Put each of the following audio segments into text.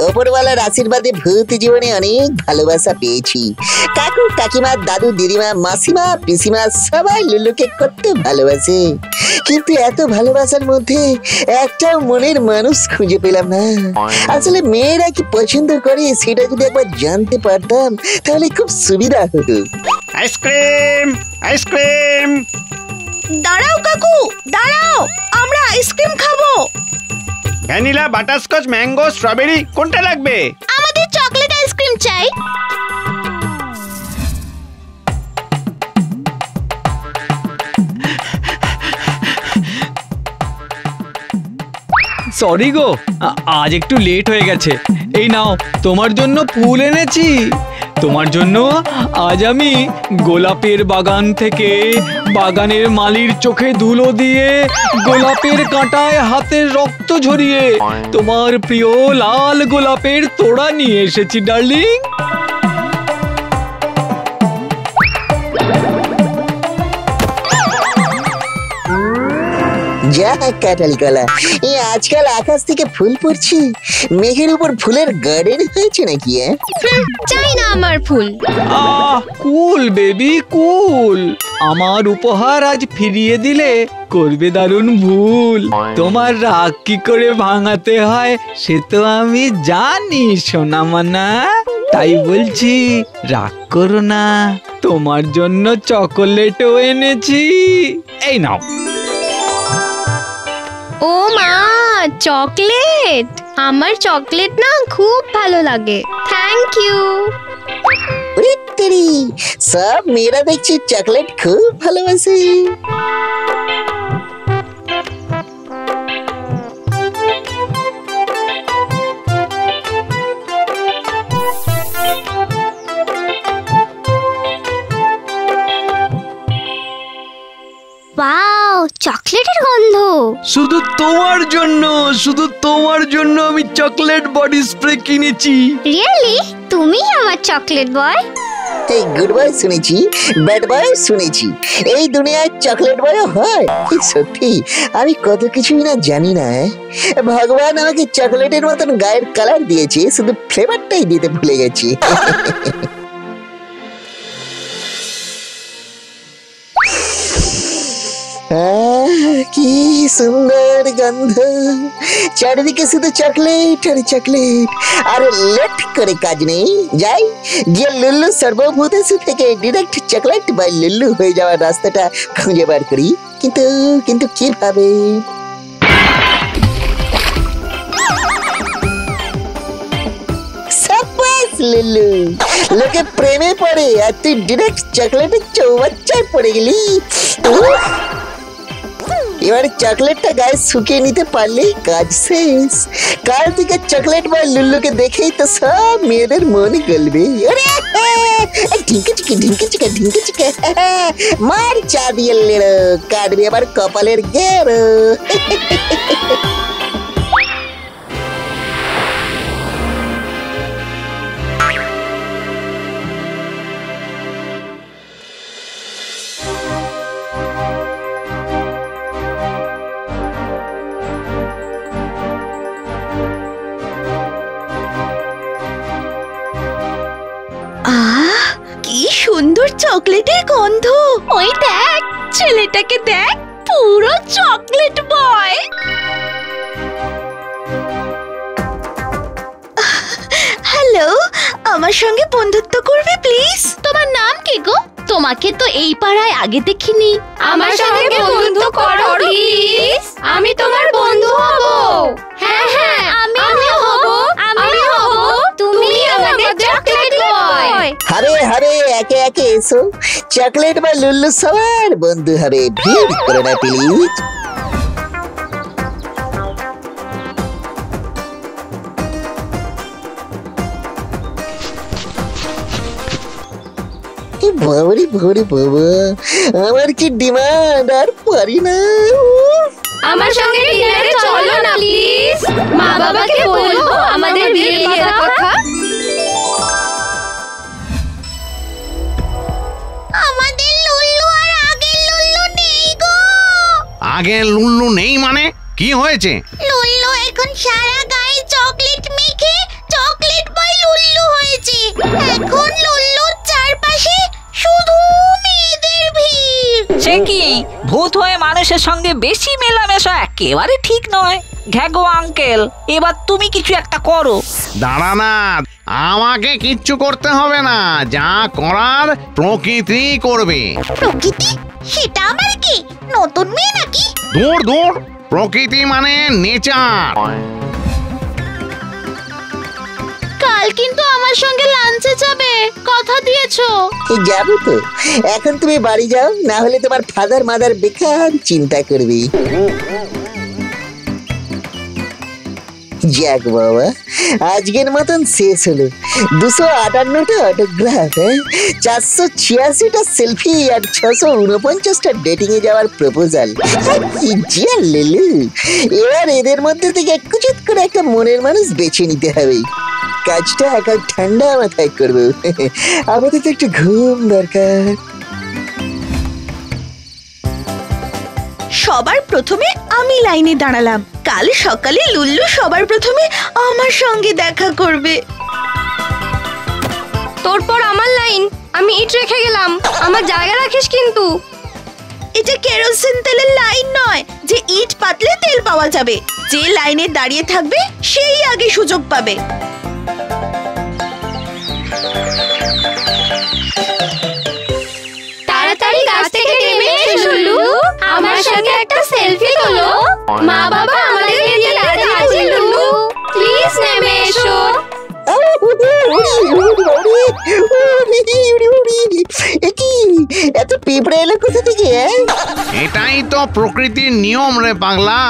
ওপরওয়ালার আশীর্বাদে ভূত জীবনে অনেক ভালোবাসা পেয়েছি। কাকু কাকিমা দাদু দিদিমা মাসিমা পিসিমা সবাই লুল্লুকে কত ভালোবাসে, কিন্তু এত ভালোবাসার মধ্যে একটা মনের মানুষ খুঁজে পেলাম না। আসলে মেয়েরা কি পছন্দ করে সেটা যদি একবার জানতে পারতাম তাহলে খুব সুবিধা হতো। Ice cream ice cream. দাঁড়াও কাকু দাঁড়াও, আমরা আইসক্রিম খাবো। ভ্যানিলা, বাটারস্কচ, ম্যাঙ্গো, স্ট্রবেরি কোনটা লাগবে? আমাদের চকলেট আইসক্রিম চাই। সরি গো, আজ একটু লেট হয়ে গেছে। এই নাও তোমার জন্য ফুল এনেছি। তোমার জন্য আজ আমি গোলাপের বাগান থেকে বাগানের মালির চোখে ধুলো দিয়ে গোলাপের কাঁটায় হাতের রক্ত ঝরিয়ে তোমার প্রিয় লাল গোলাপের তোড়া নিয়ে এসেছি ডার্লিং। যা কাঁঠাল কলা, এই আজকাল আকাশ থেকে ফুল পড়ছে, মেঘের উপর ফুলের গার্ডেন হয়েছে নাকি? চাই না আমার ফুল। কুল বেবি কুল, আমার উপহার আজ ফিরিয়ে দিলে করবে দারুণ ভুল। তোমার রাগ কি করে ভাঙাতে হয় সে তো আমি জানি সোনামানা, তাই বলছি রাগ করো না, তোমার জন্য চকোলেটও এনেছি। এই নাও। ও মা, চকলেট! আমার চকলেট না খুব ভালো লাগে, থ্যাংক ইউ। সব মেয়েরা দেখছি চকলেট খুব ভালোবাসে। ওয়াও, চকলেটের গন্ধ। শুধু তোমার জন্য, শুধু তোমার জন্য আমি চকলেট বডি স্প্রে কিনেছি। রিয়েলি? তুমি আমার চকলেট বয়? এই গুড বয় শুনেছি, ব্যাড বয় শুনেছি, এই দুনিয়ায় চকলেট বয় হয়? সত্যি আমি কত কিছুই না জানি না। ভগবান আমাকে চকলেটের মতন গায়ের কালার দিয়েছে, শুধু ফ্লেভারটাই দিতে ভুলে গেছি। কি সুন্দর গন্ধ, চারিদিকে শুধু চকলেট আর চকলেট। আর লেট করে কাজ নেই, যাই গিয়ে লুল্লু সর্বভূতেশু থেকে ডিরেক্ট চকলেট বা লুল্লু হয়ে যাওয়ার রাস্তাটা খুঁজে বার করি। কিন্তু কিন্তু কিভাবে? লুল্লু, লোকে প্রেমে পড়ে আর তুই ডিরেক্ট চকলেটের চৌবাচ্চায় পড়ে গেলি। এবার চকলেটটা গায়ে শুকিয়ে নিতে পারলেই কাজ শেষ। কাল থেকে চকলেট বা লুল্লুকে দেখেই তো সব মেয়েদের মন গলবে। ঢিঙ্কে চিকে ঢিঙ্কে চিকে ঢিঙ্কে চিকে, মার চা দিয়ে লেড়ো, কাটবে আবার কপালের গেরো। সুন্দর চকলেটের গন্ধ। ওই দেখ, ছেলেটাকে দেখ, পুরো চকলেট বয়। হ্যালো, আমার সঙ্গে বন্ধুত্ব করবে প্লিজ? তোমার নাম কি গো? তোমাকে তো এই পাড়ায় আগে দেখিনি। আমার সঙ্গে বন্ধুত্ব করো প্লিজ, আমি তোমার বন্ধু হব। হ্যাঁ হ্যাঁ, আমিও হব, আমি হব, তুমি আমাদের চকলেট বয়। হারে হারে, একে একে এসো, চকলেট বা লুল্লু সবার বন্ধু হবে। ভিড় করো না প্লিজ। বাবারি বাবারি বাবা, আমার কি ডিমান্ড, আর পারি না। আমার সঙ্গে ডিনারে চলো না প্লিজ, মা বাবাকে বলবো আমাদের বিয়ের কথা। আমাদের লুল্লু আর আগের লুল্লু নেই গো। আগে লুল্লু নেই মানে কি হয়েছে? লুল্লু এখন সারা গায়ে চকলেট মেখে চকলেট বয় লুল্লু হয়েছে। এখন লুল্লুর চারপাশে শুধু মেয়েদের ভিড়। সে কি, ভূত হয়ে মানুষের সঙ্গে বেশি মেলামেশা একেবারে ঠিক নয়। ঘ্যাগো আঙ্কেল, এবার তুমি কিছু একটা করো। দাঁড়া না, আমাকে কিচ্ছু করতে হবে না, যা করার প্রকৃতি করবে। প্রকৃতি? সেটা আমার কি নতুন মেয়ে নাকি? দূর দূর, প্রকৃতি মানে নেচার। কাল কিন্তু আমার সঙ্গে লাঞ্চে যাবে, কথা দিয়েছো? যাবো তো, এখন তুমি বাড়ি যাও, না হলে তোমার ফাদার মাদার বেকার চিন্তা করবে। যাক বাবা, আজকের মতন শেষ হলো। 258টা অটোগ্রাফ, 486টা সেলফি আর 649টা ডেটিং এ যাওয়ার প্রপোজাল। এবার এদের মধ্যে থেকে কুচিত করে একটা মনের মানুষ বেছে নিতে হবে। কাজটা একা ঠান্ডা মাথায় করবো। আপাতত একটু ঘুম দরকার। সবার প্রথমে আমি লাইনে দাঁড়ালাম। কাল সকালে লুল্লু সবার প্রথমে আমার সঙ্গে দেখা করবে। তোর পর আমার লাইন, আমি ইট রেখে গেলাম, আমার জায়গা রাখিস কিন্তু। এটা কেরোসিন তেলের লাইন নয় যে ইট পাতলে তেল পাওয়া যাবে। যে লাইনে দাঁড়িয়ে থাকবে সেই আগে সুযোগ পাবে। তাড়াতাড়ি গাছ থেকে নেমে এসো লুলু, আমার সঙ্গে একটা সেলফি তোলো। মা বাবা আমাদের নিয়ে রাজি আছে লুলু, প্লিজ নেমে এসো। এত পিঁপড়ে এলো কোথা থেকে? এটাই তো প্রকৃতির নিয়ম রে পাগলা।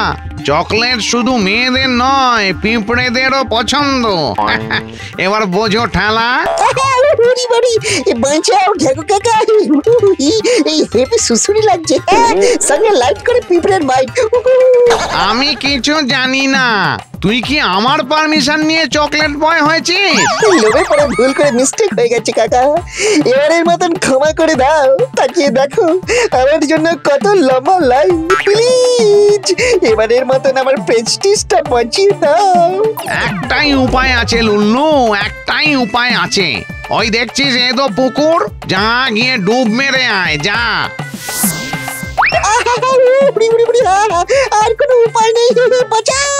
চকলেট শুধু মেয়েদের নয়, পিঁপড়েদেরও পছন্দ। এবার বোঝো ঠেলা। বাঁচাও ঘেকো কাকা, এই হেপি সুসুরি লাগছে। সঙ্গে লাইট করে পিঁপড়ের বাইট। আমি কিছু জানি না, তুই কি আমার পারমিশন নিয়ে চকলেট বয় হয়েছিস? লোভে পড়ে ভুল করে মিস্টেক হয়ে গেছে কাকা, এবারের মতন ক্ষমা করে দাও। তাকিয়ে দেখো আমার জন্য কত লম্বা লাইন, প্লিজ এবারের মতন আমার প্রেস্টিজটা বাঁচিয়ে দাও। একটাই উপায় আছে লুল্লু, একটাই উপায় আছে। ওই দেখছিস এ তো পুকুর, যা গিয়ে ডুব মেরে আয়, যা। আর কোনো উপায় নেই, বাঁচাও।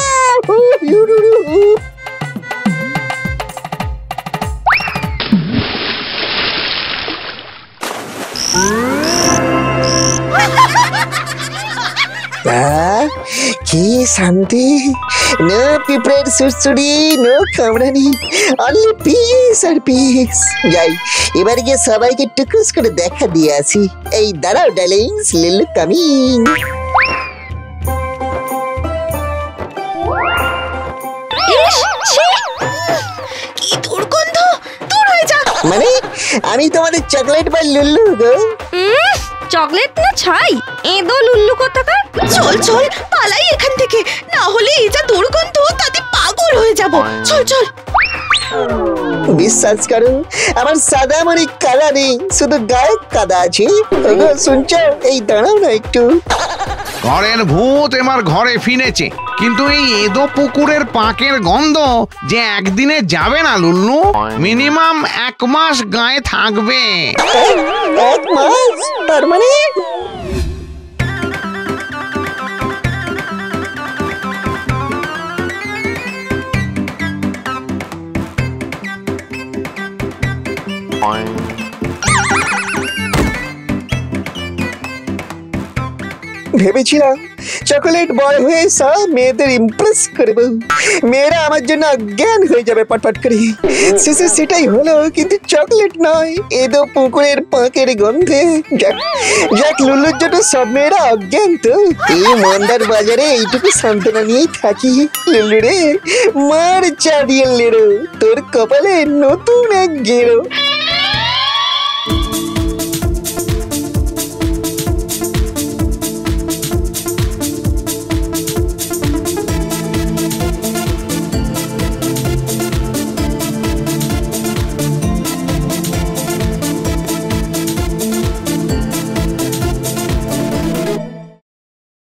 কি শান্তি, নো পিঁপড়ের সুড়সুড়ি, নো কামড়ানি, অনলি পিস আর পিস। যাই এবার গিয়ে সবাইকে টুকুস করে দেখা দিয়ে আসি। এই দাঁড়াও ডার্লিংস, লিলু কামিং। কি দুর্গন্ধ, দূর হয়ে যা। মানে আমি তোমাদের চকলেট বা লুল্লু গো? চকলেট না ছাই, এদো লুল্লু কোথাকার। চল চল পালাই এখান থেকে, না হলে এই যা দুর্গন্ধ তাতে পাগল হয়ে যাব। চল চল। বিশ্বাস করো আমার সাদা মানে কাদা নেই, শুধু গায়ে কাদা আছে। শুনছো? এই দাঁড়াও না একটু। ঘরের ভূত এবার ঘরে ফিরেছে। কিন্তু এই এদো পুকুরের পাঁকের গন্ধ যে একদিনে যাবে না লুল্লু, মিনিমাম 1 মাস গায়ে থাকবে। 1 মাস? তার মানে ভেবেছিলাম চকোলেট বয় হয়ে সব মেয়েদের ইমপ্রেস করবো, মেয়েরা আমার জন্য অজ্ঞান হয়ে যাবে পটপট করে। শেষে সেটাই হলো, কিন্তু চকলেট নয়, এদো পুকুরের পাঁকের গন্ধে যাক লুল্লুর জন্য সব মেয়েরা অজ্ঞান। তো এই মন্দার বাজারে এইটুকু সান্ত্বনা নিয়েই থাকি। লুল্লু রে, মার চা দিয়ে লেড়ো, তোর কপালে নতুন এক গেরো।